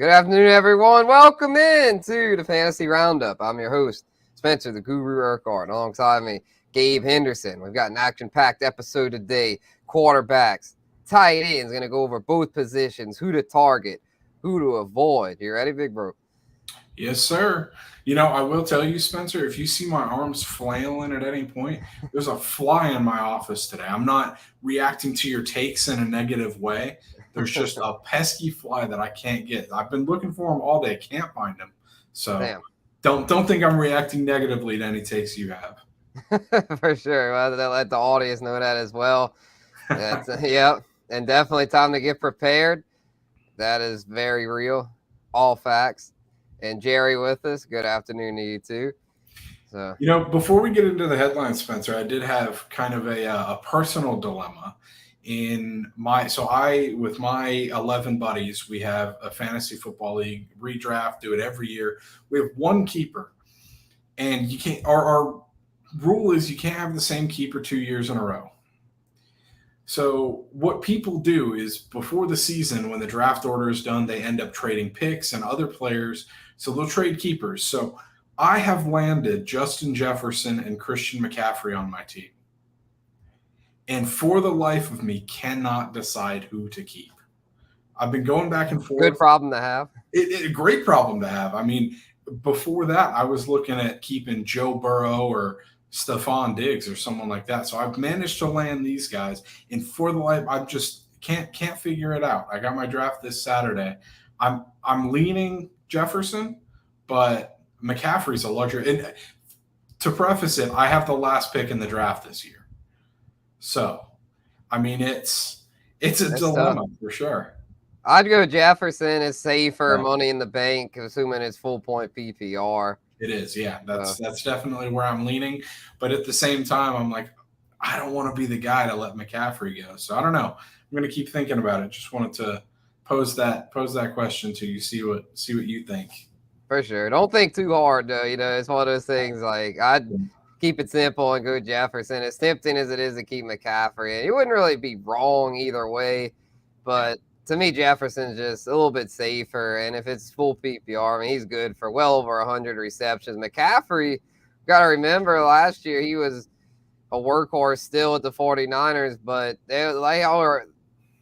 Good afternoon, everyone. Welcome in to the Fantasy Roundup. I'm your host, Spencer, the Guru Urquhart. Alongside me, Gabe Henderson. We've got an action-packed episode today. Quarterbacks, tight ends. Going to go over both positions, who to target, who to avoid. You ready, big bro? Yes, sir. I will tell you, Spencer, if you see my arms flailing at any point, there's a fly in my office today. I'm not reacting to your takes in a negative way. There's just a pesky fly that I can't get. I've been looking for him all day, can't find him. So Damn. don't think I'm reacting negatively to any takes you have. For sure. Well, they'll let the audience know that as well. That's yep. And definitely time to get prepared. That is very real. All facts. And Jerry with us. Good afternoon to you too. So Before we get into the headlines, Spencer, I did have kind of a personal dilemma with my 11 buddies, we have a fantasy football league, redraft, do it every year. We have one keeper, and you can't. Our rule is you can't have the same keeper 2 years in a row. So what people do is before the season, when the draft order is done, they end up trading picks and other players. So they'll trade keepers. So I have landed Justin Jefferson and Christian McCaffrey on my team. And for the life of me, cannot decide who to keep. I've been going back and forth. Good problem to have. A great problem to have. I mean, before that, I was looking at keeping Joe Burrow or Stephon Diggs or someone like that. So I've managed to land these guys. And for the life, I just can't figure it out. I got my draft this Saturday. I'm leaning Jefferson, but McCaffrey's a luxury. And to preface it, I have the last pick in the draft this year. So, I mean, it's a dilemma for sure. I'd go Jefferson is safer, money in the bank, assuming it's full point PPR. It is, yeah. That's definitely where I'm leaning. But at the same time, I'm like, I don't want to be the guy to let McCaffrey go. So I don't know. I'm going to keep thinking about it. Just wanted to pose that question to you, see what you think. For sure. Don't think too hard though. It's one of those things like I'd keep it simple and go Jefferson. As tempting as it is to keep McCaffrey, and it wouldn't really be wrong either way. But to me, Jefferson's just a little bit safer. And if it's full PPR, I mean, he's good for well over 100 receptions. McCaffrey, got to remember last year he was a workhorse still at the 49ers, but they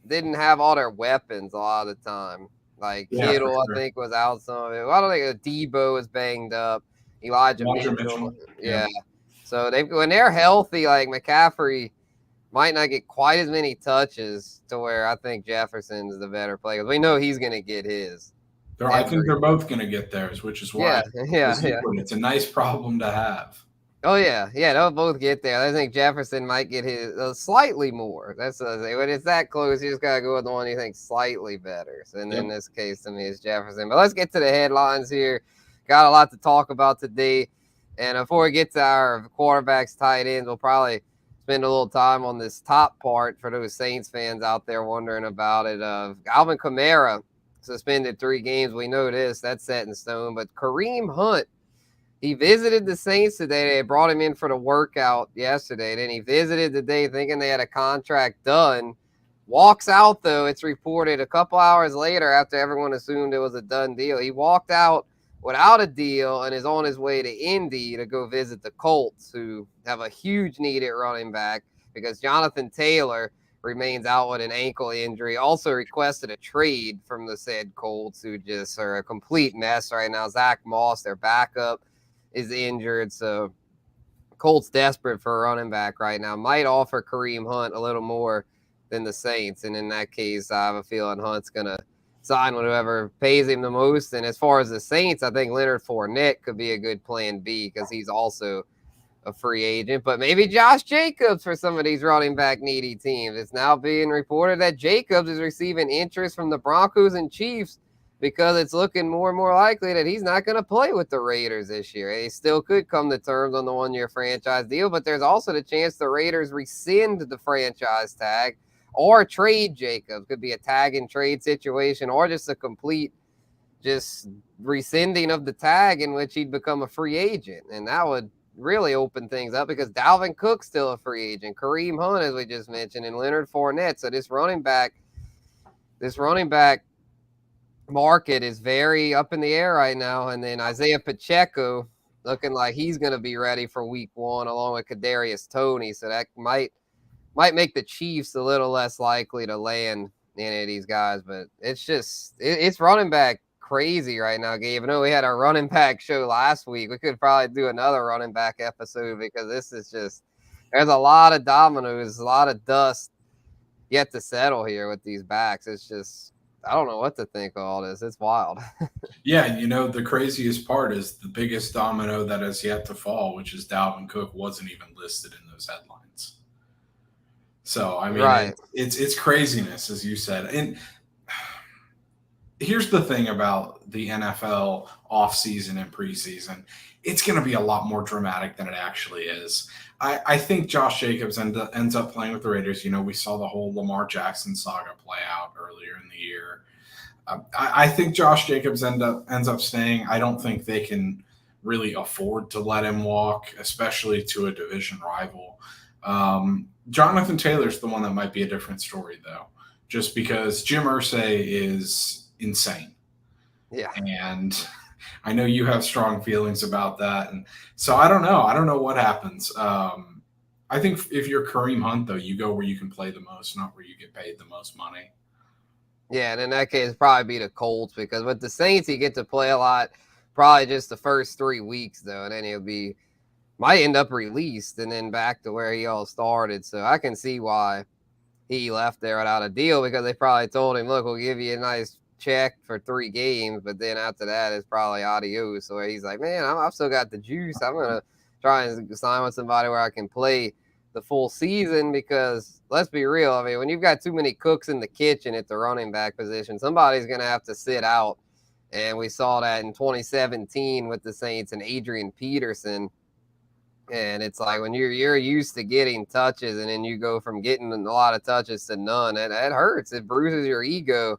didn't have all their weapons a lot of the time. Like Kittle, sure. I think, was out some of it. Well, I don't think Debo was banged up. Elijah Mitchell. Yeah. So when they're healthy, like McCaffrey might not get quite as many touches to where I think Jefferson's the better player. We know he's going to get his. I think they're both going to get theirs, which is why it's a nice problem to have. Oh, yeah. Yeah, they'll both get there. I think Jefferson might get his slightly more. That's when it's that close, you just got to go with the one you think slightly better. So in this case, to me, it's Jefferson. But let's get to the headlines here. Got a lot to talk about today. And before we get to our quarterbacks, tight ends, we'll probably spend a little time on this top part for those Saints fans out there wondering about it. Alvin Kamara suspended 3 games. We know this. That's set in stone. But Kareem Hunt, he visited the Saints today. They brought him in for the workout yesterday. Then he visited today thinking they had a contract done. Walks out, though. It's reported a couple hours later after everyone assumed it was a done deal. He walked out without a deal and is on his way to Indy to go visit the Colts, who have a huge need at running back because Jonathan Taylor remains out with an ankle injury. Also requested a trade from the said Colts, who just are a complete mess right now. Zach Moss, their backup, is injured, so Colts desperate for a running back right now. Might offer Kareem Hunt a little more than the Saints, and in that case, I have a feeling Hunt's going to sign with whoever pays him the most. And as far as the Saints, I think Leonard Fournette could be a good plan B because he's also a free agent. But maybe Josh Jacobs for some of these running back needy teams. It's now being reported that Jacobs is receiving interest from the Broncos and Chiefs because it's looking more and more likely that he's not going to play with the Raiders this year. He still could come to terms on the 1-year franchise deal, but there's also the chance the Raiders rescind the franchise tag or trade Jacobs. Could be a tag and trade situation or just a complete just rescinding of the tag in which he'd become a free agent. And that would really open things up because Dalvin Cook's still a free agent, Kareem Hunt, as we just mentioned, and Leonard Fournette. So this running back market is very up in the air right now. And then Isaiah Pacheco looking like he's going to be ready for week 1 along with Kadarius Toney. So that might make the Chiefs a little less likely to land any of these guys. But it's just it's running back crazy right now, Gabe. I know we had our running back show last week. We could probably do another running back episode because this is just there's a lot of dominoes, a lot of dust yet to settle here with these backs. It's just I don't know what to think of all this. It's wild. Yeah, the craziest part is the biggest domino that has yet to fall, which is Dalvin Cook wasn't even listed in those headlines. So I mean, Right. it's craziness, as you said. And here's the thing about the NFL offseason and preseason. It's going to be a lot more dramatic than it actually is. I think Josh Jacobs ends up playing with the Raiders. We saw the whole Lamar Jackson saga play out earlier in the year. I think Josh Jacobs ends up staying. I don't think they can really afford to let him walk, especially to a division rival. Jonathan Taylor's the one that might be a different story, though, just because Jim Irsay is insane. Yeah. And I know you have strong feelings about that. And so I don't know. I don't know what happens. I think if you're Kareem Hunt, though, you go where you can play the most, not where you get paid the most money. Yeah, and in that case, probably be the Colts because with the Saints, he get to play a lot, probably just the first 3 weeks, though, and then he'll might end up released and then back to where he all started. So I can see why he left there without a deal because they probably told him, look, we'll give you a nice check for 3 games, but then after that, it's probably adios. So he's like, man, I've still got the juice. I'm going to try and sign with somebody where I can play the full season because let's be real. I mean, when you've got too many cooks in the kitchen at the running back position, somebody's going to have to sit out. And we saw that in 2017 with the Saints and Adrian Peterson. And it's like when you're used to getting touches and then you go from getting a lot of touches to none, it hurts. It bruises your ego.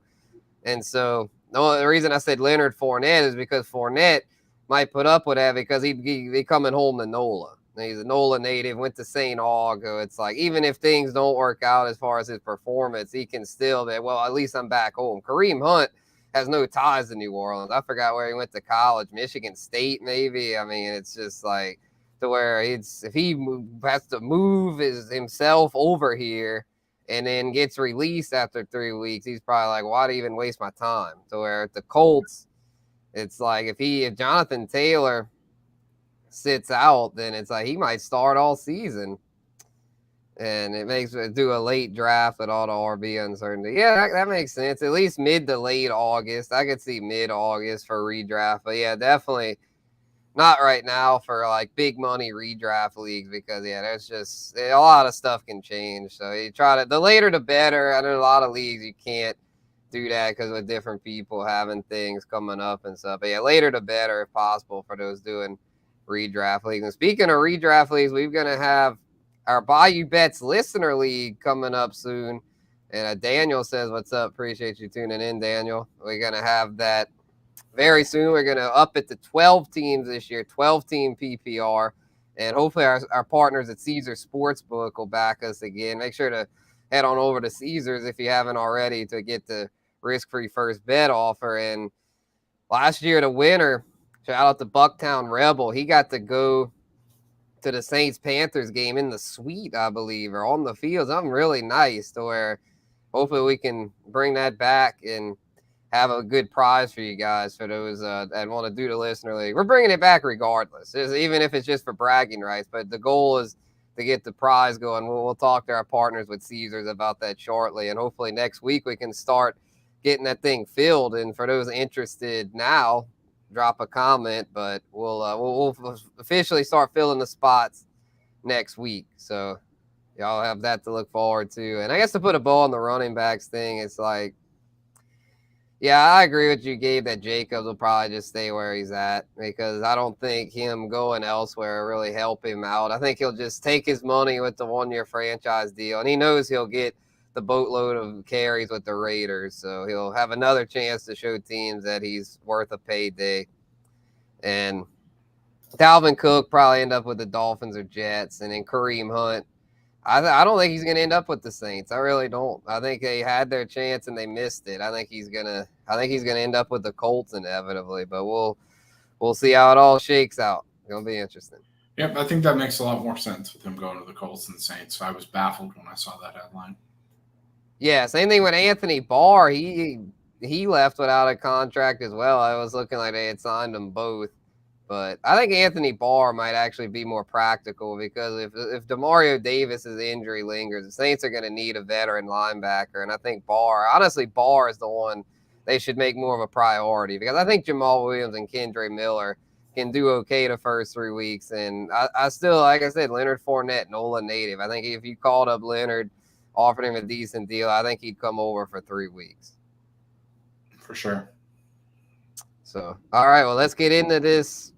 And so the reason I said Leonard Fournette is because Fournette might put up with that because he coming home to NOLA. He's a NOLA native, went to St. Aug. It's like even if things don't work out as far as his performance, he can still be, well, at least I'm back home. Kareem Hunt has no ties to New Orleans. I forgot where he went to college, Michigan State maybe. I mean, it's just like to where if he has to move himself over here and then gets released after 3 weeks, he's probably like, why do you even waste my time? To where the Colts, it's like if Jonathan Taylor sits out, then it's like he might start all season. And it makes it do a late draft with all the RB uncertainty. Yeah, that makes sense. At least mid to late August. I could see mid-August for redraft. But yeah, definitely not right now for like big money redraft leagues because there's just a lot of stuff can change. So you the later the better. I know a lot of leagues you can't do that because with different people having things coming up and stuff. But yeah, later the better if possible for those doing redraft leagues. And speaking of redraft leagues, we're gonna have our Bayou Bets listener league coming up soon. And Daniel says, "What's up? Appreciate you tuning in, Daniel. We're gonna have that very soon. We're going to up it to 12 teams this year, 12-team PPR. And hopefully our partners at Caesar Sportsbook will back us again. Make sure to head on over to Caesars if you haven't already to get the risk-free first bet offer. And last year, the winner, shout out to Bucktown Rebel, he got to go to the Saints-Panthers game in the suite, I believe, or on the field. Something really nice to where hopefully we can bring that back and have a good prize for you guys for those that want to do the listener league. We're bringing it back regardless, even if it's just for bragging rights. But the goal is to get the prize going. We'll talk to our partners with Caesars about that shortly, and hopefully next week we can start getting that thing filled. And for those interested now, drop a comment. But we'll officially start filling the spots next week. So y'all have that to look forward to. And I guess to put a bow on the running backs thing, it's like, yeah, I agree with you, Gabe, that Jacobs will probably just stay where he's at because I don't think him going elsewhere will really help him out. I think he'll just take his money with the 1-year franchise deal, and he knows he'll get the boatload of carries with the Raiders, so he'll have another chance to show teams that he's worth a payday. And Dalvin Cook probably end up with the Dolphins or Jets, and then Kareem Hunt I don't think he's going to end up with the Saints. I really don't. I think they had their chance and they missed it. I think he's gonna end up with the Colts inevitably. But we'll see how it all shakes out. It's gonna be interesting. Yep, I think that makes a lot more sense with him going to the Colts and Saints. I was baffled when I saw that headline. Yeah, same thing with Anthony Barr. He left without a contract as well. I was looking like they had signed them both. But I think Anthony Barr might actually be more practical because if Demario Davis's injury lingers, the Saints are going to need a veteran linebacker. And I think Barr is the one they should make more of a priority because I think Jamal Williams and Kendre Miller can do okay the first 3 weeks. And I still, like I said, Leonard Fournette, Nola native. I think if you called up Leonard, offered him a decent deal, I think he'd come over for 3 weeks. For sure. So, all right, well, let's get into this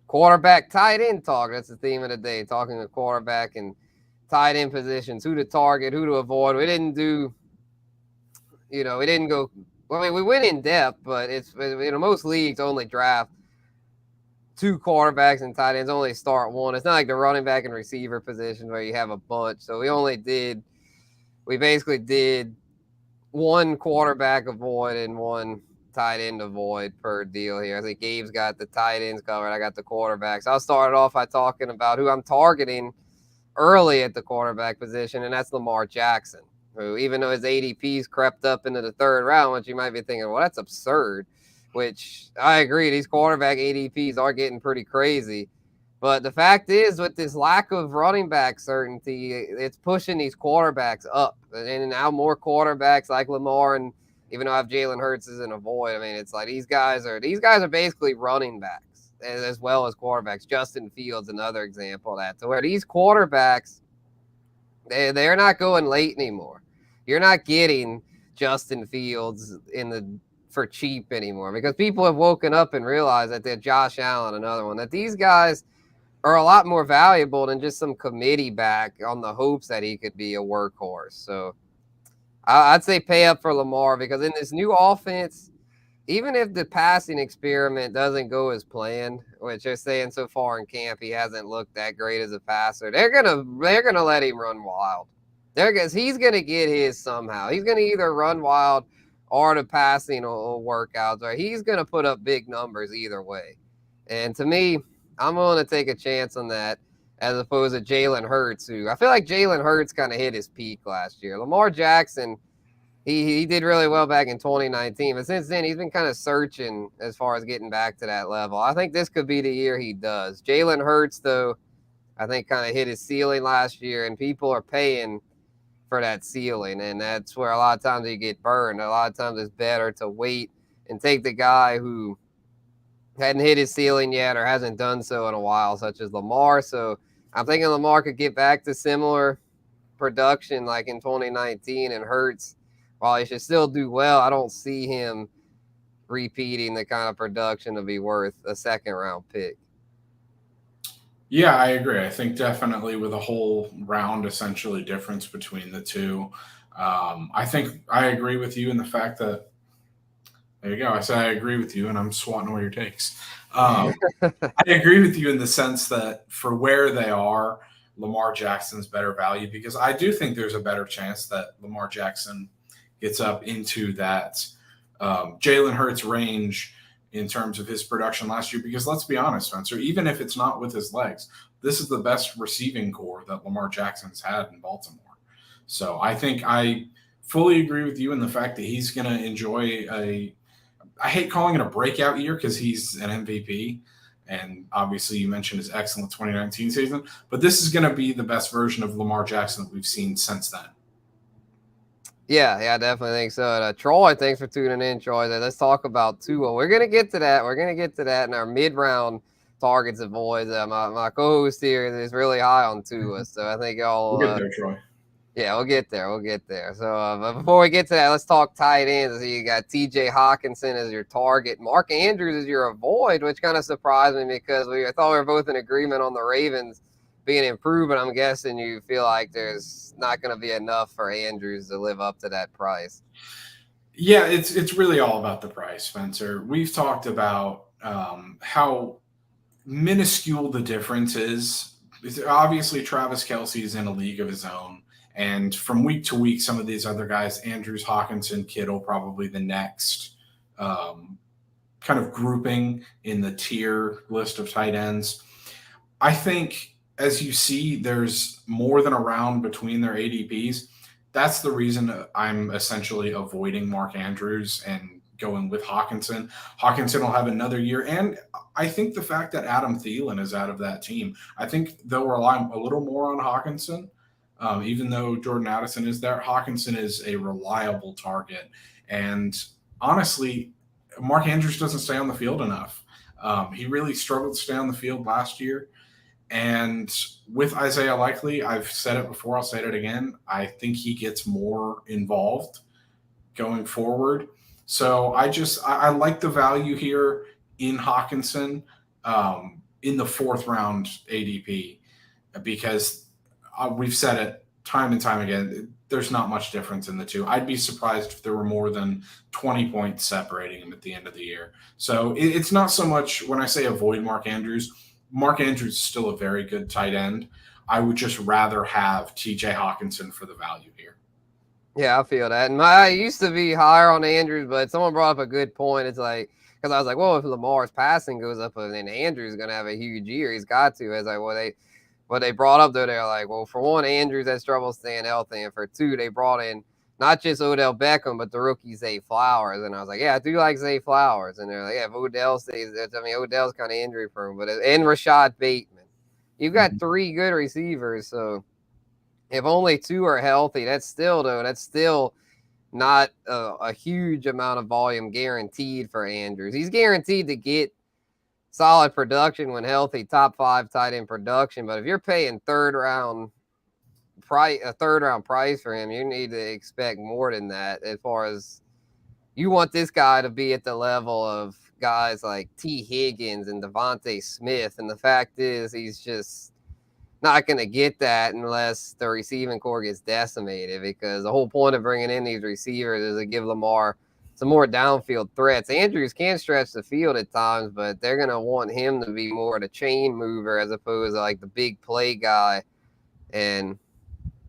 quarterback tight end talk. That's the theme of the day, talking the quarterback and tight end positions, who to target, who to avoid. We didn't go, I mean, we went in depth, but it's, most leagues only draft 2 quarterbacks and tight ends, only start 1. It's not like the running back and receiver position where you have a bunch. So we basically did 1 quarterback avoid and 1 tight end avoid per deal here. I think Gabe's got the tight ends covered. I got the quarterbacks. I'll start it off by talking about who I'm targeting early at the quarterback position, and that's Lamar Jackson, who, even though his ADP's crept up into the 3rd round, which you might be thinking, well, that's absurd, which I agree. These quarterback ADPs are getting pretty crazy. But the fact is, with this lack of running back certainty, it's pushing these quarterbacks up. And now more quarterbacks like Lamar, and even though I have Jalen Hurts as an avoid, I mean, it's like these guys are basically running backs as well as quarterbacks. Justin Fields, another example of that. So where these quarterbacks, they're not going late anymore. You're not getting Justin Fields for cheap anymore because people have woken up and realized that they're Josh Allen, another one, that these guys are a lot more valuable than just some committee back on the hopes that he could be a workhorse. So I'd say pay up for Lamar because in this new offense, even if the passing experiment doesn't go as planned, which they're saying so far in camp he hasn't looked that great as a passer, they're gonna let him run wild. He's gonna get his somehow. He's gonna either run wild or the passing will work out. Or he's gonna put up big numbers either way. And to me, I'm willing to take a chance on that as opposed to Jalen Hurts, who I feel like Jalen Hurts kind of hit his peak last year. Lamar Jackson, he did really well back in 2019, but since then he's been kind of searching as far as getting back to that level. I think this could be the year he does. Jalen Hurts, though, I think kind of hit his ceiling last year, and people are paying for that ceiling, and that's where a lot of times you get burned. A lot of times it's better to wait and take the guy who hadn't hit his ceiling yet or hasn't done so in a while, such as Lamar. So I'm thinking Lamar could get back to similar production like in 2019, and Hurts, while he should still do well, I don't see him repeating the kind of production to be worth a 2nd-round pick. Yeah, I agree. I think definitely with a whole round essentially difference between the two. I think I agree with you in the fact that there you go. I said I agree with you, and I'm swatting away your takes. I agree with you in the sense that for where they are, Lamar Jackson's better value because I do think there's a better chance that Lamar Jackson gets up into that Jalen Hurts range in terms of his production last year. Because let's be honest, Spencer, even if it's not with his legs, this is the best receiving core that Lamar Jackson's had in Baltimore. So I think I fully agree with you in the fact that he's going to enjoy I hate calling it a breakout year because he's an MVP. And obviously you mentioned his excellent 2019 season, but this is going to be the best version of Lamar Jackson that we've seen since then. Yeah, I definitely think so. Troy, thanks for tuning in, Troy. Let's talk about Tua. We're going to get to that. We're going to get to that in our mid-round targets and voids. My co-host here is really high on Tua, so I think y'all... We'll get there, Troy. Yeah, we'll get there. So before we get to that, let's talk tight ends. So you got T.J. Hawkinson as your target. Mark Andrews as your avoid, which kind of surprised me because I thought we were both in agreement on the Ravens being improved, but I'm guessing you feel like there's not going to be enough for Andrews to live up to that price. Yeah, it's really all about the price, Spencer. We've talked about how minuscule the difference is obviously Travis Kelce is in a league of his own. And from week to week, some of these other guys, Andrews, Hawkinson, Kittle, probably the next kind of grouping in the tier list of tight ends. I think as you see, there's more than a round between their ADPs. That's the reason I'm essentially avoiding Mark Andrews and going with Hawkinson. Hawkinson will have another year. And I think the fact that Adam Thielen is out of that team, I think they'll rely a little more on Hawkinson. Even though Jordan Addison is there, Hawkinson is a reliable target. And honestly, Mark Andrews doesn't stay on the field enough. He really struggled to stay on the field last year. And with Isaiah Likely, I've said it before, I'll say it again. I think he gets more involved going forward. So I like the value here in Hawkinson in the 4th round ADP because we've said it time and time again. There's not much difference in the two. I'd be surprised if there were more than 20 points separating them at the end of the year. So it's not so much when I say avoid Mark Andrews. Mark Andrews is still a very good tight end. I would just rather have TJ Hawkinson for the value here. Yeah, I feel that. And I used to be higher on Andrews, but someone brought up a good point. It's like, because I was like, well, if Lamar's passing goes up, then Andrews is going to have a huge year. He's got to. It's like, what they brought up, though, they're like, well, for one, Andrews has trouble staying healthy. And for two, they brought in not just Odell Beckham, but the rookie Zay Flowers. And I was like, yeah, I do like Zay Flowers. And they're like, yeah, if Odell stays, Odell's kind of injury prone. And Rashad Bateman. You've got 3 good receivers, so if only 2 are healthy, that's still not a huge amount of volume guaranteed for Andrews. He's guaranteed to get solid production when healthy, top 5 tight end production. But if you're paying a third round price for him, you need to expect more than that. As far as you want this guy to be at the level of guys like T. Higgins and Devontae Smith, and the fact is he's just not going to get that unless the receiving core gets decimated, because the whole point of bringing in these receivers is to give Lamar some more downfield threats. Andrews can stretch the field at times, but they're going to want him to be more of a chain mover as opposed to like the big play guy. And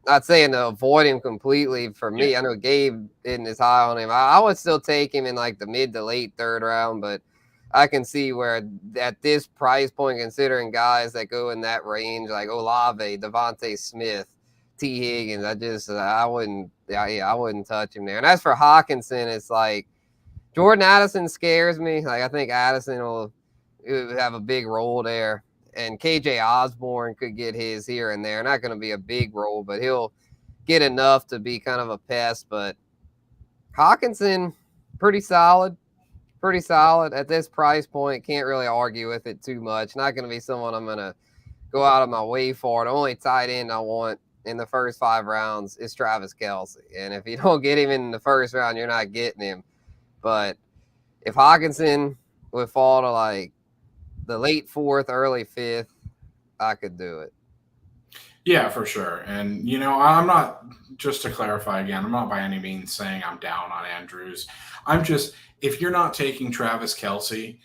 not saying to avoid him completely for me. I know Gabe isn't as high on him. I would still take him in like the mid to late 3rd round, but I can see where at this price point, considering guys that go in that range, like Olave, Devontae Smith, T. Higgins, I wouldn't touch him there. And as for Hawkinson, it's like Jordan Addison scares me. Like I think Addison will have a big role there. And KJ Osborne could get his here and there. Not going to be a big role, but he'll get enough to be kind of a pest. But Hawkinson, pretty solid at this price point. Can't really argue with it too much. Not going to be someone I'm going to go out of my way for. The only tight end I want in the first 5 rounds is Travis Kelce. And if you don't get him in the first round, you're not getting him. But if Hawkinson would fall to like the late 4th, early 5th, I could do it. Yeah, for sure. And, I'm not, just to clarify again, I'm not by any means saying I'm down on Andrews. I'm just, if you're not taking Travis Kelce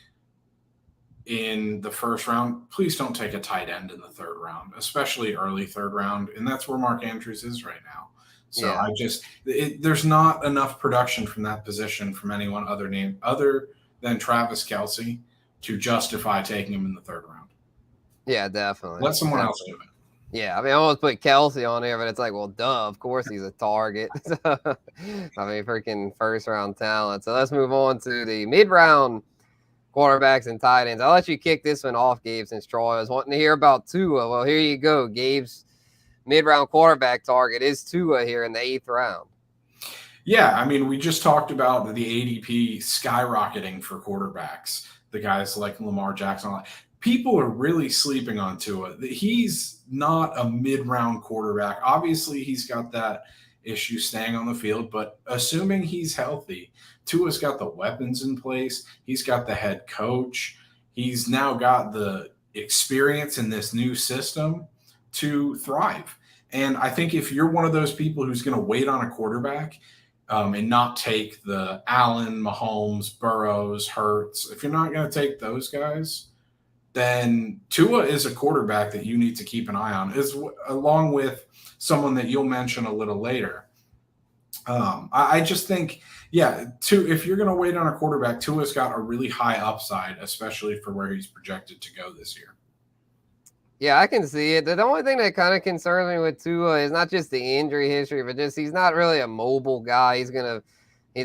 in the 1st round, please don't take a tight end in the 3rd round, especially early 3rd round. And that's where Mark Andrews is right now. So there's not enough production from that position from anyone other than Travis Kelce to justify taking him in the 3rd round. Yeah, definitely. Let someone else do it. Yeah, I almost put Kelce on there, but it's like, well, duh, of course he's a target. Freaking 1st round talent. So let's move on to the mid-round quarterbacks and tight ends. I'll let you kick this one off, Gabe, since Troy was wanting to hear about Tua. Well, here you go. Gabe's mid-round quarterback target is Tua here in the 8th round. Yeah, we just talked about the ADP skyrocketing for quarterbacks. The guys like Lamar Jackson. People are really sleeping on Tua. He's not a mid-round quarterback. Obviously, he's got that issue staying on the field, but assuming he's healthy, Tua's got the weapons in place. He's got the head coach. He's now got the experience in this new system to thrive. And I think if you're one of those people who's going to wait on a quarterback and not take the Allen, Mahomes, Burrows, Hurts, if you're not going to take those guys, then Tua is a quarterback that you need to keep an eye on, along with someone that you'll mention a little later. I just think, yeah, if you're going to wait on a quarterback, Tua's got a really high upside, especially for where he's projected to go this year. Yeah, I can see it. The only thing that kind of concerns me with Tua is not just the injury history, but just he's not really a mobile guy. He's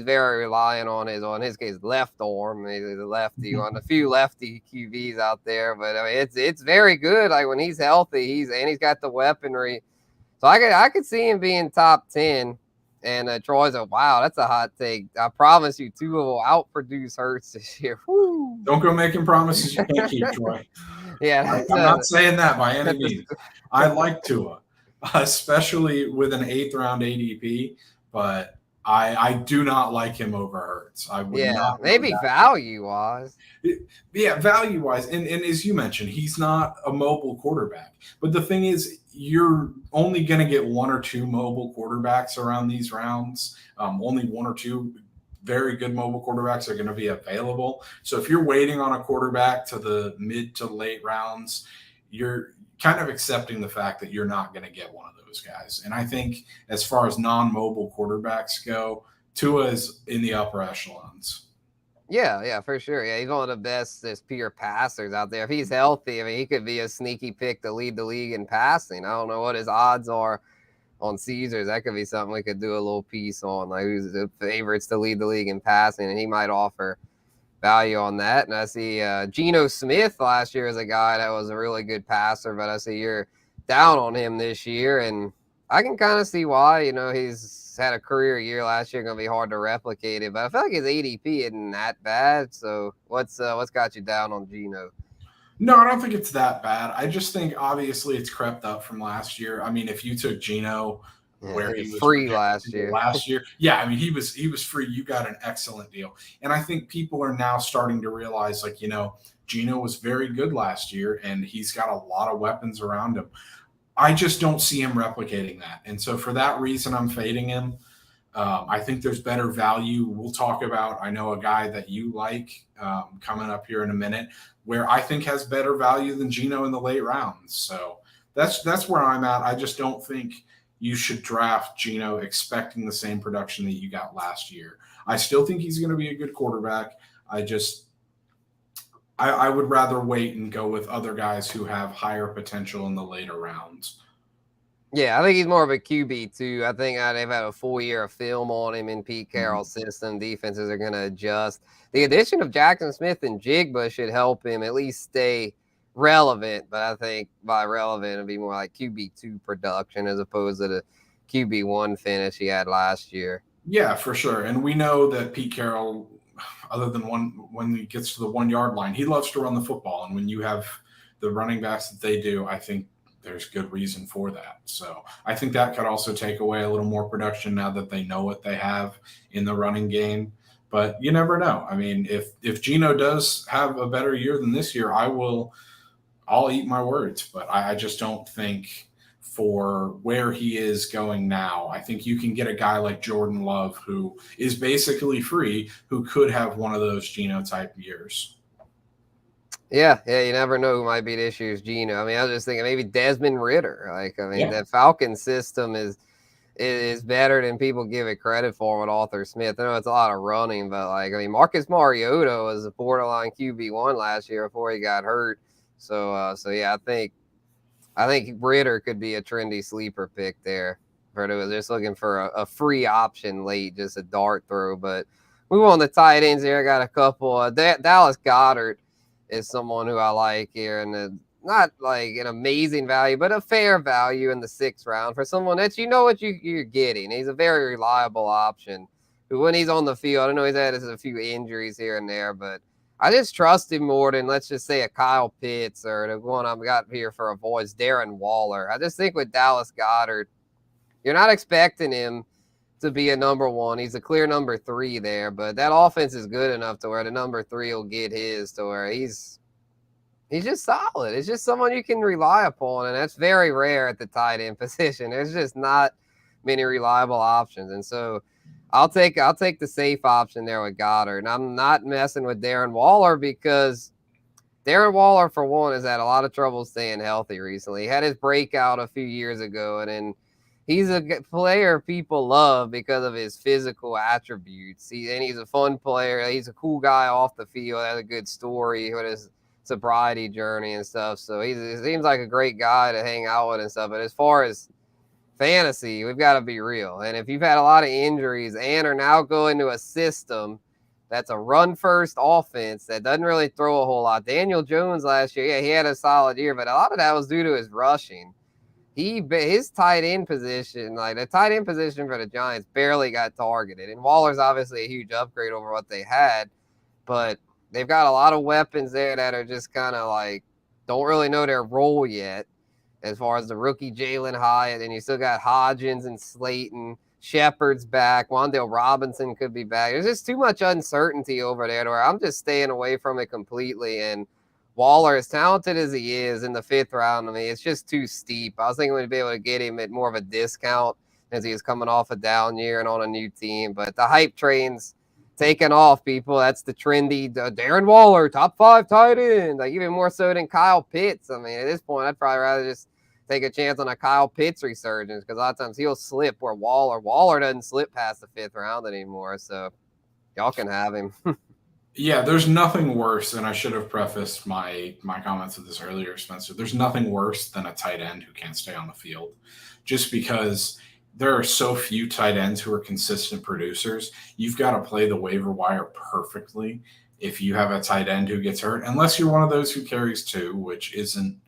very reliant on his case left arm. He's a lefty on a few lefty QBs out there, but I mean it's very good. Like when he's healthy, he's got the weaponry. So I could see him being top 10. And Troy's like, wow, that's a hot take. I promise you, Tua will outproduce Hurts this year. Woo. Don't go making promises you can't keep, Troy. Yeah, I'm not saying that by any means. I like Tua, especially with an 8th round ADP, but I do not like him over Hurts. I would not. Maybe value wise. Yeah, value wise, and as you mentioned, he's not a mobile quarterback. But the thing is, you're only going to get 1 or 2 mobile quarterbacks around these rounds. Only 1 or 2 very good mobile quarterbacks are going to be available. So if you're waiting on a quarterback to the mid to late rounds, you're kind of accepting the fact that you're not going to get one of those guys. And I think as far as non-mobile quarterbacks go, Tua is in the upper echelons. Yeah, for sure. Yeah, he's one of the best pure passers out there. If he's healthy, I mean, he could be a sneaky pick to lead the league in passing. I don't know what his odds are on Caesars. That could be something we could do a little piece on, like who's the favorites to lead the league in passing, and he might offer value on that. And I see Geno Smith last year as a guy that was a really good passer, but I see you're down on him this year, and I can kind of see why. You know, he's had a career year last year, going to be hard to replicate it, but I feel like his ADP isn't that bad. So what's got you down on Geno? No, I don't think it's that bad. I just think obviously it's crept up from last year. I mean, if you took Geno where he was free last year, yeah, I mean he was free. You got an excellent deal, and I think people are now starting to realize, like, you know, Geno was very good last year, and he's got a lot of weapons around him. I just don't see him replicating that. And so for that reason, I'm fading him. I think there's better value. We'll talk about, I know a guy that you like coming up here in a minute, where I think has better value than Geno in the late rounds. So that's where I'm at. I just don't think you should draft Geno expecting the same production that you got last year. I still think he's going to be a good quarterback. I would rather wait and go with other guys who have higher potential in the later rounds. Yeah, I think he's more of a QB too. I think they've had a full year of film on him in Pete Carroll's system. Defenses are going to adjust. The addition of Jackson Smith and Jigba should help him at least stay relevant. But I think by relevant, it'll be more like QB2 production as opposed to the QB1 finish he had last year. Yeah, for sure. And we know that Pete Carroll, other than when he gets to the 1 yard line, he loves to run the football. And when you have the running backs that they do, I think there's good reason for that. So I think that could also take away a little more production now that they know what they have in the running game. But you never know. I mean, if Geno does have a better year than this year, I'll eat my words. But I just don't think for where he is going now, I think you can get a guy like Jordan Love, who is basically free, who could have one of those Geno type years. Yeah, you never know who might be this year's Geno. I mean, I was just thinking maybe Desmond Ridder. That Falcon system is better than people give it credit for with Arthur Smith. I know it's a lot of running, but Marcus Mariota was a borderline QB1 last year before he got hurt. So yeah, I think Ridder could be a trendy sleeper pick there. Just looking for a free option late, just a dart throw. But move on to tight ends here. I got a couple. Dallas Goedert is someone who I like here, and not like an amazing value, but a fair value in the 6th round for someone that you know what you're getting. He's a very reliable option who, when he's on the field, I know he's had a few injuries here and there, but I just trust him more than, let's just say, a Kyle Pitts, or the one I've got here for a voice, Darren Waller. I just think with Dallas Goedert, you're not expecting him to be a number 1. He's a clear number 3 there, but that offense is good enough to where the number 3 will get his, to where he's just solid. It's just someone you can rely upon, and that's very rare at the tight end position. There's just not many reliable options, and so I'll take the safe option there with Goddard. And I'm not messing with Darren Waller because Darren Waller, for one, has had a lot of trouble staying healthy recently. He had his breakout a few years ago, and then he's a player people love because of his physical attributes. He's a fun player. He's a cool guy off the field. Has a good story with his sobriety journey and stuff. So he seems like a great guy to hang out with and stuff. But as far as fantasy, we've got to be real. And if you've had a lot of injuries and are now going to a system that's a run-first offense that doesn't really throw a whole lot. Daniel Jones last year, yeah, he had a solid year, but a lot of that was due to his rushing. His tight end position, like the tight end position for the Giants, barely got targeted. And Waller's obviously a huge upgrade over what they had, but they've got a lot of weapons there that are just kind of like don't really know their role yet. As far as the rookie Jalen Hyatt, and you still got Hodgins and Slayton. Shepard's back. Wan'Dale Robinson could be back. There's just too much uncertainty over there to where I'm just staying away from it completely. And Waller, as talented as he is in the 5th round, I mean, it's just too steep. I was thinking we'd be able to get him at more of a discount as he was coming off a down year and on a new team. But the hype train's taking off, people. That's the trendy Darren Waller, top 5 tight end. Like even more so than Kyle Pitts. I mean, at this point, I'd probably rather just take a chance on a Kyle Pitts resurgence because a lot of times he'll slip where Waller doesn't slip past the 5th round anymore. So y'all can have him. Yeah, there's nothing worse, and I should have prefaced my comments with this earlier, Spencer. There's nothing worse than a tight end who can't stay on the field, just because there are so few tight ends who are consistent producers. You've got to play the waiver wire perfectly if you have a tight end who gets hurt, unless you're one of those who carries 2, which isn't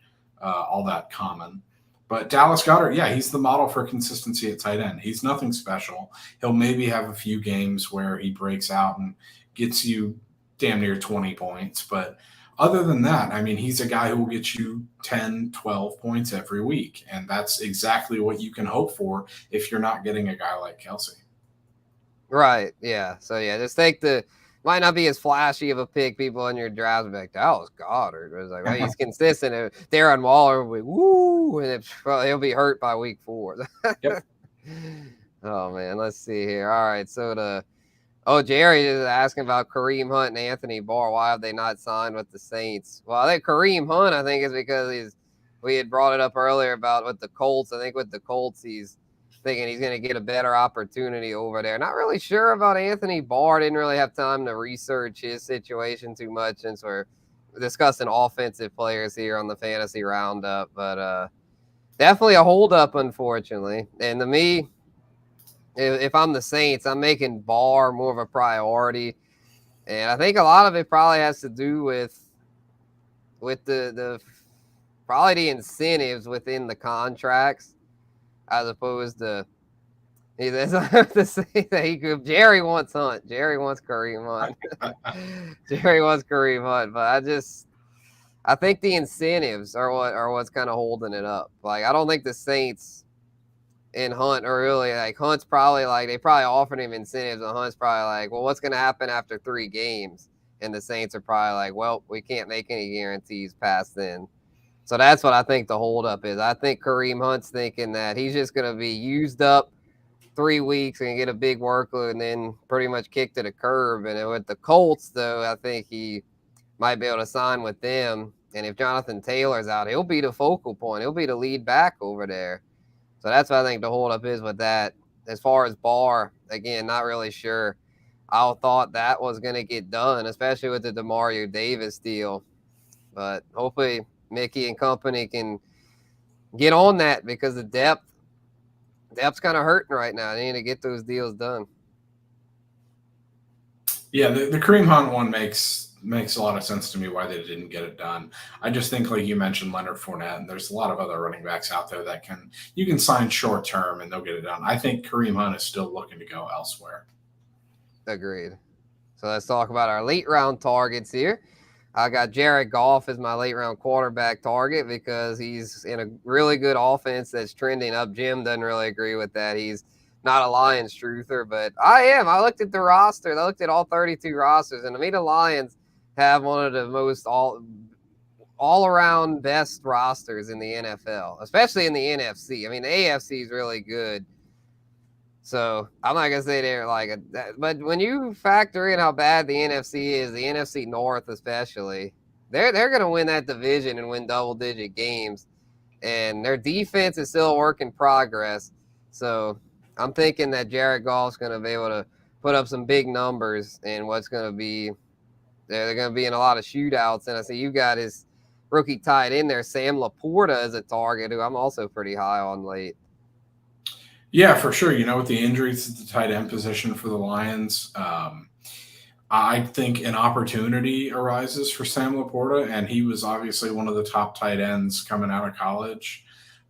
all that common. But Dallas Goedert, yeah, he's the model for consistency at tight end. He's nothing special. He'll maybe have a few games where he breaks out and gets you damn near 20 points. But other than that, I mean, he's a guy who will get you 10, 12 points every week. And that's exactly what you can hope for if you're not getting a guy like Kelsey. Right, yeah. So, yeah, just take might not be as flashy of a pick. People in your drafts be like, Dallas Goedert. It was like, well, he's consistent. Darren Waller will be, woo, and he'll be hurt by week 4. Yep. Oh, man, let's see here. All right, so Jerry is asking about Kareem Hunt and Anthony Barr. Why have they not signed with the Saints? Well, I think Kareem Hunt, I think, is because we had brought it up earlier about with the Colts. I think with the Colts, he's thinking he's going to get a better opportunity over there. Not really sure about Anthony Barr. Didn't really have time to research his situation too much since we're discussing offensive players here on the Fantasy Roundup. But definitely a holdup, unfortunately. And to me, if I'm the Saints, I'm making Barr more of a priority. And I think a lot of it probably has to do with the probably the incentives within the contracts, as opposed to to say that he could. Jerry wants Hunt. Jerry wants Kareem Hunt. Jerry wants Kareem Hunt. But I think the incentives are what's kind of holding it up. Like I don't think the Saints and Hunt are really like Hunt's probably like they probably offered him incentives, and Hunt's probably like, well, what's going to happen after 3 games? And the Saints are probably like, well, we can't make any guarantees past then. So that's what I think the holdup is. I think Kareem Hunt's thinking that he's just going to be used up 3 weeks and get a big workload and then pretty much kick to the curb. And with the Colts, though, I think he might be able to sign with them. And if Jonathan Taylor's out, he'll be the focal point. He'll be the lead back over there. So that's what I think the holdup is with that. As far as Barr, again, not really sure. I thought that was going to get done, especially with the DeMario Davis deal. But hopefully Mickey and company can get on that because the depth's kind of hurting right now. They need to get those deals done. Yeah, the Kareem Hunt one makes a lot of sense to me why they didn't get it done. I just think, like you mentioned, Leonard Fournette, and there's a lot of other running backs out there that you can sign short term and they'll get it done. I think Kareem Hunt is still looking to go elsewhere. Agreed. So let's talk about our late round targets here. I got Jared Goff as my late round quarterback target because he's in a really good offense that's trending up. Jim doesn't really agree with that. He's not a Lions truther, but I am. I looked at the roster. I looked at all 32 rosters, and to me, the Lions have one of the most all-around best rosters in the NFL, especially in the NFC. I mean, the AFC is really good. So I'm not gonna say they're like but when you factor in how bad the NFC is, the NFC North especially, they're going to win that division and win double-digit games. And their defense is still a work in progress. So I'm thinking that Jared Goff's going to be able to put up some big numbers in what's going to be – they're going to be in a lot of shootouts. And I see you got his rookie tight end there, Sam Laporta, as a target, who I'm also pretty high on late. Yeah, for sure. With the injuries at the tight end position for the Lions, I think an opportunity arises for Sam Laporta, and he was obviously one of the top tight ends coming out of college.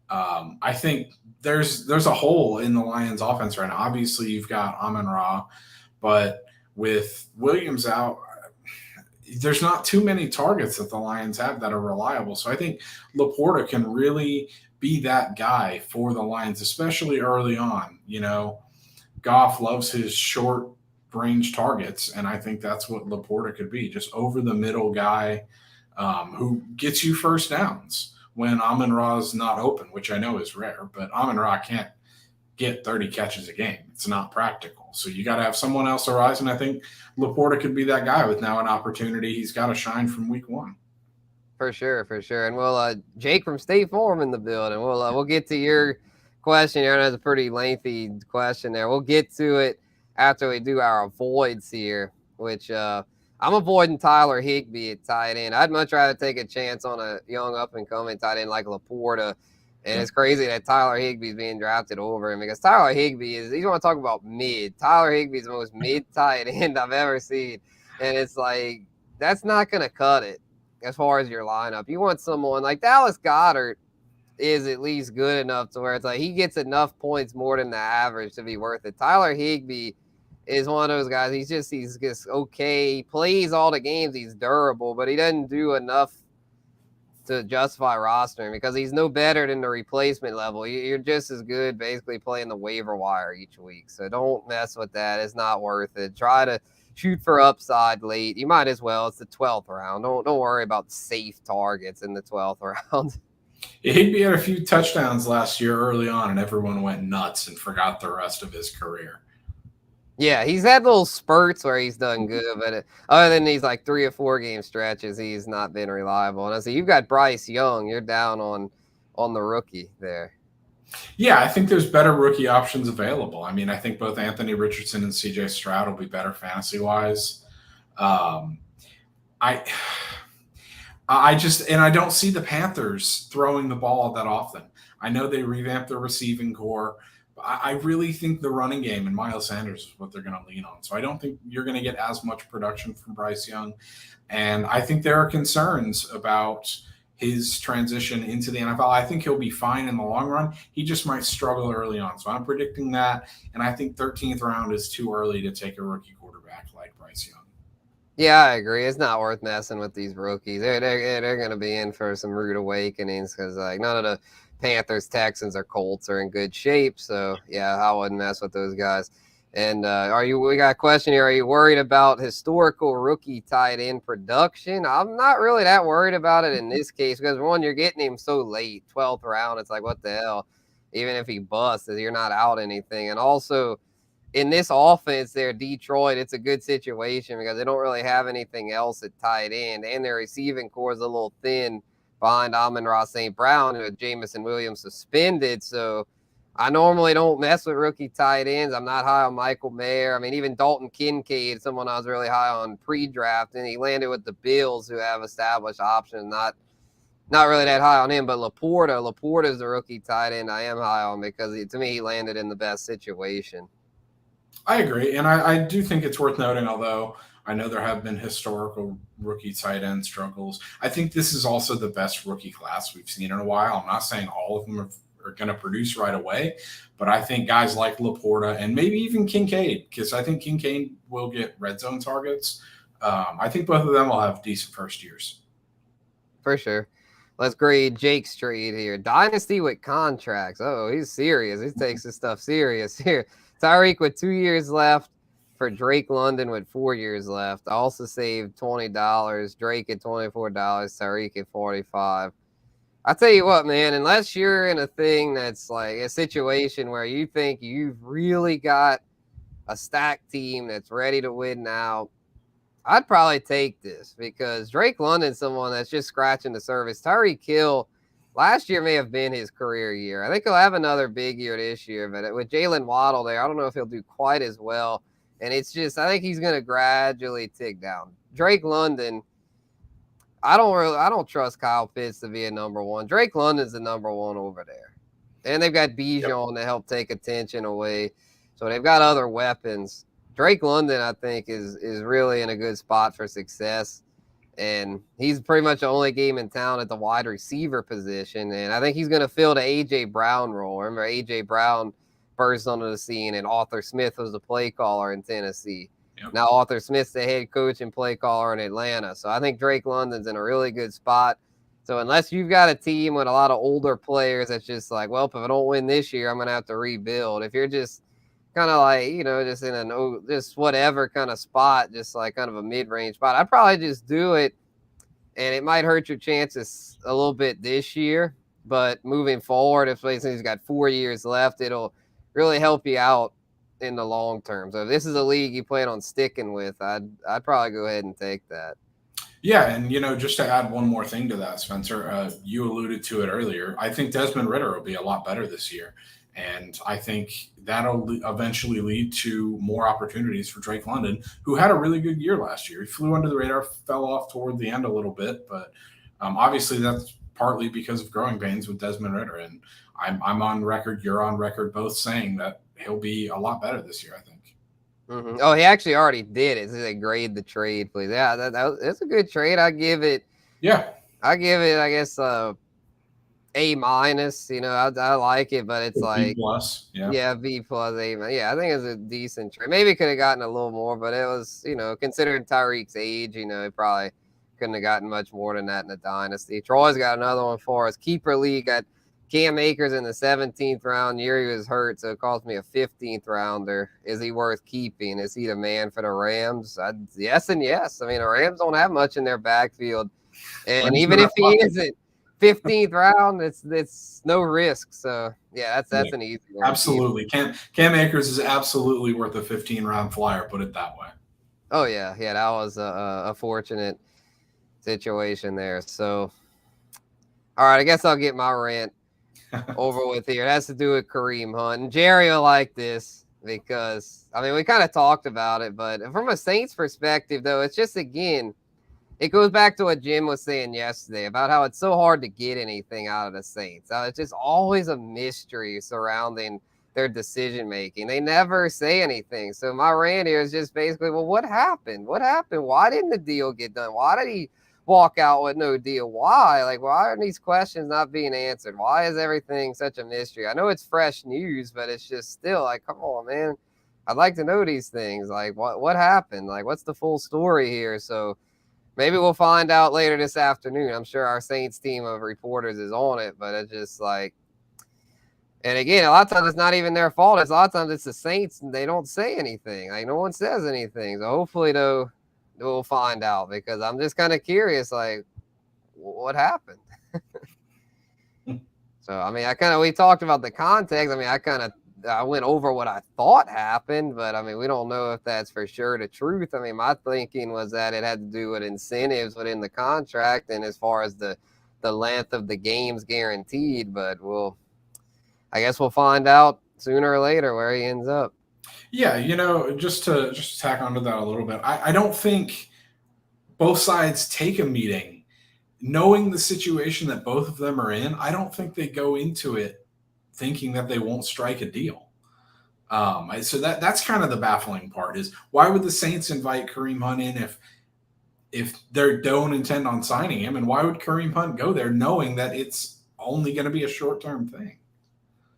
I think there's a hole in the Lions offense right now. Obviously, you've got Amon-Ra, but with Williams out, there's not too many targets that the Lions have that are reliable. So I think Laporta can really be that guy for the Lions, especially early on. Goff loves his short range targets, and I think that's what Laporta could be, just over the middle guy who gets you first downs when Amon-Ra is not open, which I know is rare, but Amon-Ra can't get 30 catches a game. It's not practical. So you got to have someone else arise, and I think Laporta could be that guy with now an opportunity. He's got to shine from week one. For sure. And we'll Jake from State Farm in the building. We'll get to your question here. That's a pretty lengthy question there. We'll get to it after we do our avoids here, which I'm avoiding Tyler Higbee at tight end. I'd much rather take a chance on a young up-and-coming tight end like Laporta. And it's crazy that Tyler Higbee's being drafted over him because Tyler Higbee you want to talk about mid. Tyler Higbee's the most mid tight end I've ever seen. And it's like, that's not going to cut it as far as your lineup. You want someone like Dallas Goedert is at least good enough to where it's like he gets enough points more than the average to be worth it. Tyler Higbee is one of those guys. He's just okay. He plays all the games. He's durable, but he doesn't do enough to justify rostering because he's no better than the replacement level. You're just as good basically playing the waiver wire each week. So don't mess with that. It's not worth it. Try to shoot for upside late. You might as well. It's the 12th round. Don't worry about safe targets in the 12th round. Higbee had a few touchdowns last year early on, and everyone went nuts and forgot the rest of his career. Yeah, he's had little spurts where he's done good, but other than these like 3 or 4 game stretches, he's not been reliable. And I see you've got Bryce Young. You're down on the rookie there. Yeah, I think there's better rookie options available. I mean, I think both Anthony Richardson and CJ Stroud will be better fantasy-wise. I don't see the Panthers throwing the ball that often. I know they revamped their receiving core. I really think the running game and Miles Sanders is what they're going to lean on. So I don't think you're going to get as much production from Bryce Young. And I think there are concerns about his transition into the NFL. I think he'll be fine in the long run. He just might struggle early on. So I'm predicting that. And I think 13th round is too early to take a rookie quarterback like Bryce Young. Yeah, I agree. It's not worth messing with these rookies. They're going to be in for some rude awakenings because like none of the Panthers, Texans, or Colts are in good shape. So yeah, I wouldn't mess with those guys. And we got a question here. Are you worried about historical rookie tight end production? I'm not really that worried about it in this case because one, you're getting him so late, 12th round. It's like, what the hell? Even if he busts, you're not out anything. And also in this offense there, Detroit, it's a good situation because they don't really have anything else at tight end. And their receiving core is a little thin behind Amon-Ra St. Brown, who had Jamison Williams suspended. So I normally don't mess with rookie tight ends. I'm not high on Michael Mayer. I mean, even Dalton Kincaid, someone I was really high on pre-draft, and he landed with the Bills, who have established options. Not really that high on him, but Laporta is the rookie tight end I am high on because to me he landed in the best situation. I agree, and I do think it's worth noting, although I know there have been historical rookie tight end struggles. I think this is also the best rookie class we've seen in a while. I'm not saying all of them are going to produce right away, but I think guys like Laporta and maybe even Kincaid, because I think Kincaid will get red zone targets. I think both of them will have decent first years. For sure. Let's grade Jake's trade here. Dynasty with contracts. Oh, he's serious. He takes this stuff serious here. Tyreek with 2 years left for Drake London with 4 years left. I also saved $20. Drake at $24. Tyreek at $45. I tell you what, man, unless you're in a thing that's like a situation where you think you've really got a stacked team that's ready to win now, I'd probably take this because Drake London's someone that's just scratching the surface. Tyreek Hill last year may have been his career year. I think he'll have another big year this year, but with Jalen Waddle there, I don't know if he'll do quite as well. And it's just, I think he's going to gradually tick down. Drake London, I don't trust Kyle Pitts to be a number one. Drake London's the number one over there. And they've got Bijan to help take attention away. So they've got other weapons. Drake London, I think, is really in a good spot for success. And he's pretty much the only game in town at the wide receiver position. And I think he's going to fill the A.J. Brown role. Remember, A.J. Brown burst onto the scene, and Arthur Smith was the play caller in Tennessee. Yep. Now Arthur Smith's the head coach and play caller in Atlanta. So I think Drake London's in a really good spot. So unless you've got a team with a lot of older players that's just like, well, if I don't win this year, I'm going to have to rebuild. If you're just kind of like, just in just whatever kind of spot, just like kind of a mid-range spot, I'd probably just do it. And it might hurt your chances a little bit this year. But moving forward, if he's got 4 years left, it'll really help you out in the long term. So if this is a league you plan on sticking with, I'd probably go ahead and take that. Yeah, and just to add one more thing to that, Spencer, you alluded to it earlier. I think Desmond Ridder will be a lot better this year, and I think that'll eventually lead to more opportunities for Drake London, who had a really good year last year. He flew under the radar, fell off toward the end a little bit, but obviously that's partly because of growing pains with Desmond Ridder, and I'm on record, you're on record, both saying that he'll be a lot better this year, I think. Mm-hmm. Oh, he actually already did it. So they grade the trade, please. Yeah, that's a good trade. I give it. Yeah, I give it. I guess A-. I like it, but it's like B+. Yeah, B+, A-. Yeah, I think it's a decent trade. Maybe could have gotten a little more, but it was considering Tyreek's age, he probably couldn't have gotten much more than that in the dynasty. Troy's got another one for us. Keeper league got Cam Akers in the 17th round. Year he was hurt, so it cost me a 15th rounder. Is he worth keeping? Is he the man for the Rams? Yes and yes. I mean, the Rams don't have much in their backfield. And even if he isn't 15th round, it's no risk. So, yeah, that's an easy one. Absolutely. Cam Akers is absolutely worth a 15-round flyer, put it that way. Oh, yeah. Yeah, that was a fortunate situation there. So, all right, I guess I'll get my rant over with here. It has to do with Kareem Hunt. And Jerry will like this because, we kind of talked about it, but from a Saints perspective, though, it's just, again, it goes back to what Jim was saying yesterday about how it's so hard to get anything out of the Saints. It's just always a mystery surrounding their decision-making. They never say anything. So my rant here is just basically, well, what happened? What happened? Why didn't the deal get done? Why did he walk out with no deal? Why? Like, why are these questions not being answered? Why is everything such a mystery? I know it's fresh news, but it's just still like, come on, man. I'd like to know these things. Like, what happened? Like, what's the full story here? So maybe we'll find out later this afternoon. I'm sure our Saints team of reporters is on it, but it's just like, and again, a lot of times it's not even their fault. It's a lot of times it's the Saints and they don't say anything. Like, no one says anything. So hopefully, though, we'll find out because I'm just kind of curious, like, what happened? So, we talked about the context. I went over what I thought happened, but we don't know if that's for sure the truth. My thinking was that it had to do with incentives within the contract and as far as the length of the games guaranteed, but I guess we'll find out sooner or later where he ends up. Yeah, just to tack onto that a little bit, I don't think both sides take a meeting knowing the situation that both of them are in. I don't think they go into it thinking that they won't strike a deal. So that's kind of the baffling part is why would the Saints invite Kareem Hunt in if they don't intend on signing him? And why would Kareem Hunt go there knowing that it's only going to be a short-term thing?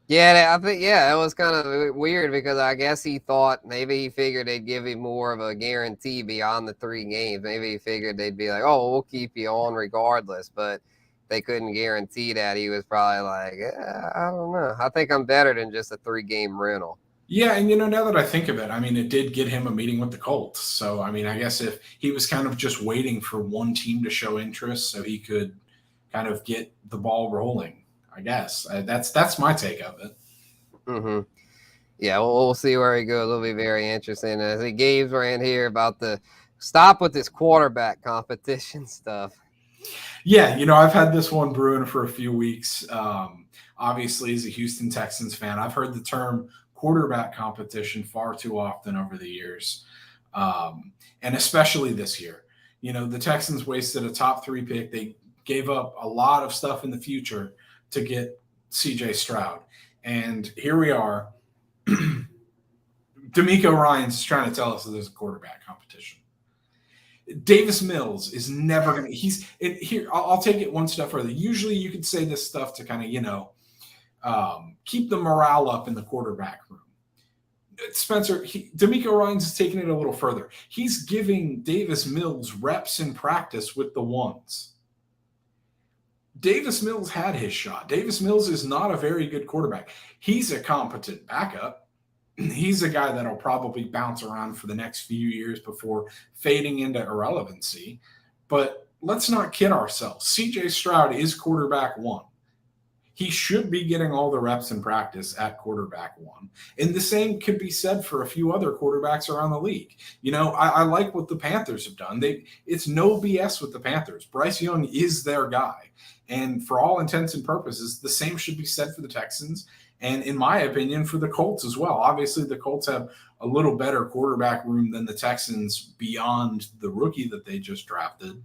Yeah, I think, it was kind of weird because I guess he thought maybe he figured they'd give him more of a guarantee beyond the 3 games. Maybe he figured they'd be like, oh, we'll keep you on regardless, but they couldn't guarantee that. He was probably like, I don't know. I think I'm better than just a 3-game rental. Yeah, and now that I think of it, it did get him a meeting with the Colts. So, I guess if he was kind of just waiting for one team to show interest so he could kind of get the ball rolling. I guess that's my take of it. Mm-hmm. Yeah, we'll see where he goes. It'll be very interesting. I think Gabe's ran here about the stop with this quarterback competition stuff. Yeah, I've had this one brewing for a few weeks. Obviously, as a Houston Texans fan, I've heard the term quarterback competition far too often over the years, and especially this year. The Texans wasted a top 3 pick. They gave up a lot of stuff in the future to get CJ Stroud. And here we are. D'Amico Ryans is trying to tell us that there's a quarterback competition. Davis Mills is never going to – here, I'll take it one step further. Usually you could say this stuff to kind of, keep the morale up in the quarterback room. Spencer, D'Amico Ryans is taking it a little further. He's giving Davis Mills reps in practice with the ones. Davis Mills had his shot. Davis Mills is not a very good quarterback. He's a competent backup. He's a guy that'll probably bounce around for the next few years before fading into irrelevancy. But let's not kid ourselves. CJ Stroud is quarterback 1. He should be getting all the reps in practice at quarterback 1. And the same could be said for a few other quarterbacks around the league. I like what the Panthers have done. It's no BS with the Panthers. Bryce Young is their guy. And for all intents and purposes, the same should be said for the Texans. And in my opinion, for the Colts as well. Obviously, the Colts have a little better quarterback room than the Texans beyond the rookie that they just drafted.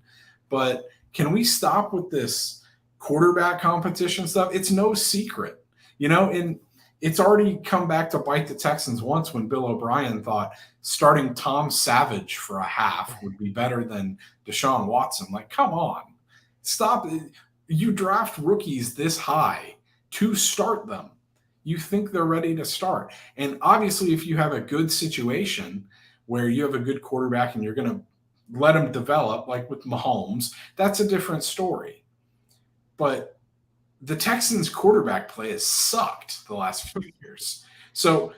But can we stop with this quarterback competition stuff? It's no secret, and it's already come back to bite the Texans once when Bill O'Brien thought starting Tom Savage for a half would be better than Deshaun Watson. Like, come on, stop. You draft rookies this high to start them. You think they're ready to start. And obviously, if you have a good situation where you have a good quarterback and you're going to let him develop, like with Mahomes, that's a different story. But the quarterback play has sucked the last few years. So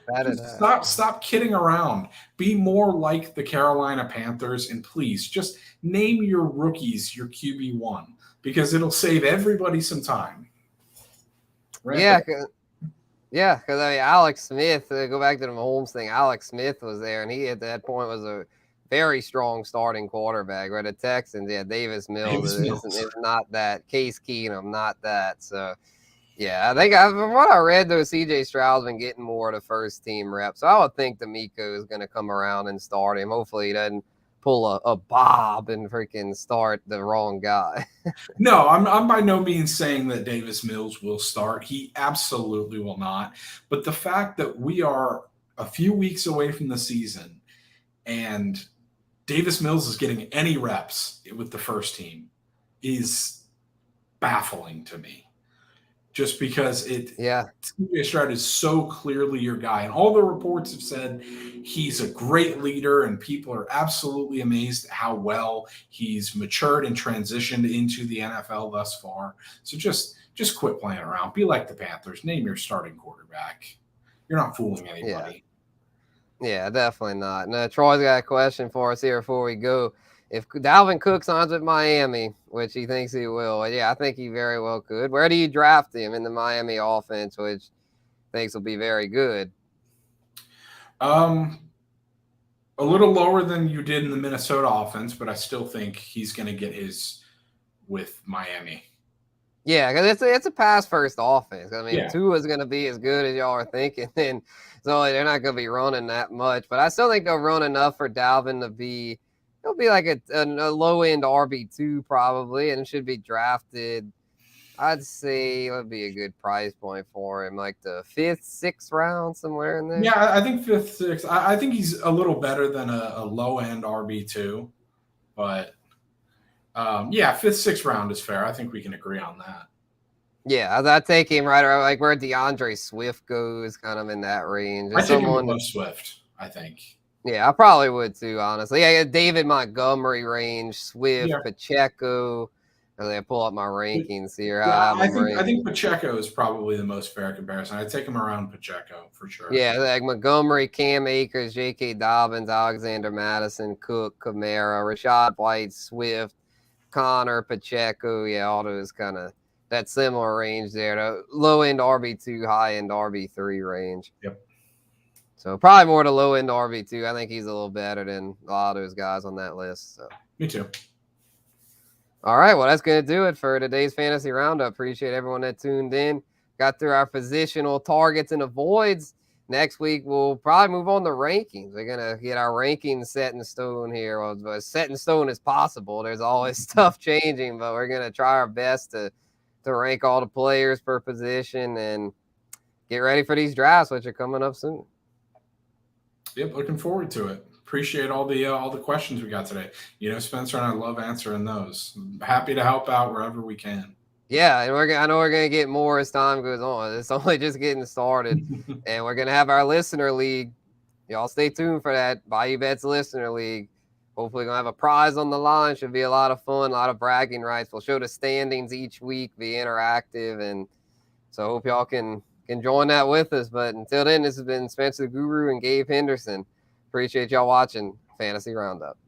stop kidding around. Be more like the Carolina Panthers, and please just name your rookies your QB1 because it'll save everybody some time. Right? Yeah, because Alex Smith, go back to the Mahomes thing, Alex Smith was there, and he at that point was a very strong starting quarterback. Right, the Texans, Davis Mills is not that. Case Keenum, not that. So, yeah, I think from what I read, though, CJ Stroud's been getting more of the first team reps. So I would think D'Amico is going to come around and start him. Hopefully, he doesn't pull a Bob and freaking start the wrong guy. No, I'm by no means saying that Davis Mills will start. He absolutely will not. But the fact that we are a few weeks away from the season and Davis Mills is getting any reps with the first team is baffling to me. Just because CJ Stroud is so clearly your guy. And all the reports have said he's a great leader, and people are absolutely amazed at how well he's matured and transitioned into the NFL thus far. So just quit playing around. Be like the Panthers. Name your starting quarterback. You're not fooling anybody. Yeah, definitely not. Now, Troy's got a question for us here before we go. If Dalvin Cook signs with Miami, which he thinks he will, I think he very well could. Where do you draft him in the Miami offense, which thinks will be very good? A little lower than you did in the Minnesota offense, but I still think he's going to get his with Miami. Yeah, because it's a pass-first offense. I mean, Tua's going to be as good as y'all are thinking, and so they're not going to be running that much. But I still think they'll run enough for Dalvin to be – he'll be like a low-end RB2 probably, and should be drafted. I'd say it would be a good price point for him, like the 5th, 6th round, somewhere in there. Yeah, I think 5th, 6th. I think he's a little better than a low-end RB2. But, 5th, 6th round is fair. I think we can agree on that. Yeah, I'd take him right around like where DeAndre Swift goes, kind of in that range. I take him above Swift, I think. Yeah, I probably would too, honestly. Yeah, David Montgomery range, Swift, Pacheco. I pull up my rankings here. I think Pacheco is probably the most fair comparison. I'd take him around Pacheco for sure. Yeah, like Montgomery, Cam Akers, J.K. Dobbins, Alexander Madison, Cook, Kamara, Rashad White, Swift, Connor, Pacheco. Yeah, all those kind of that similar range there. The low end RB2, high end RB3 range. Yep. So probably more the low end RB2. I think he's a little better than a lot of those guys on that list. So me too. All right, well, that's going to do it for today's Fantasy Roundup. Appreciate everyone that tuned in. Got through our positional targets and avoids. Next week, we'll probably move on to rankings. We're going to get our rankings set in stone here. Well, as set in stone as possible. There's always stuff changing, but we're going to try our best to rank all the players per position and get ready for these drafts, which are coming up soon. Yep, looking forward to it. Appreciate all the questions we got today. Spencer and I love answering those. Happy to help out wherever we can. Yeah, and I know we're gonna get more as time goes on. It's only just getting started, and we're gonna have our listener league. Y'all stay tuned for that Bayou Bets Listener League. Hopefully, gonna have a prize on the line. Should be a lot of fun, a lot of bragging rights. We'll show the standings each week, be interactive, and so hope y'all can join that with us. But until then, this has been Spencer the Guru and Gabe Henderson. Appreciate y'all watching Fantasy Roundup.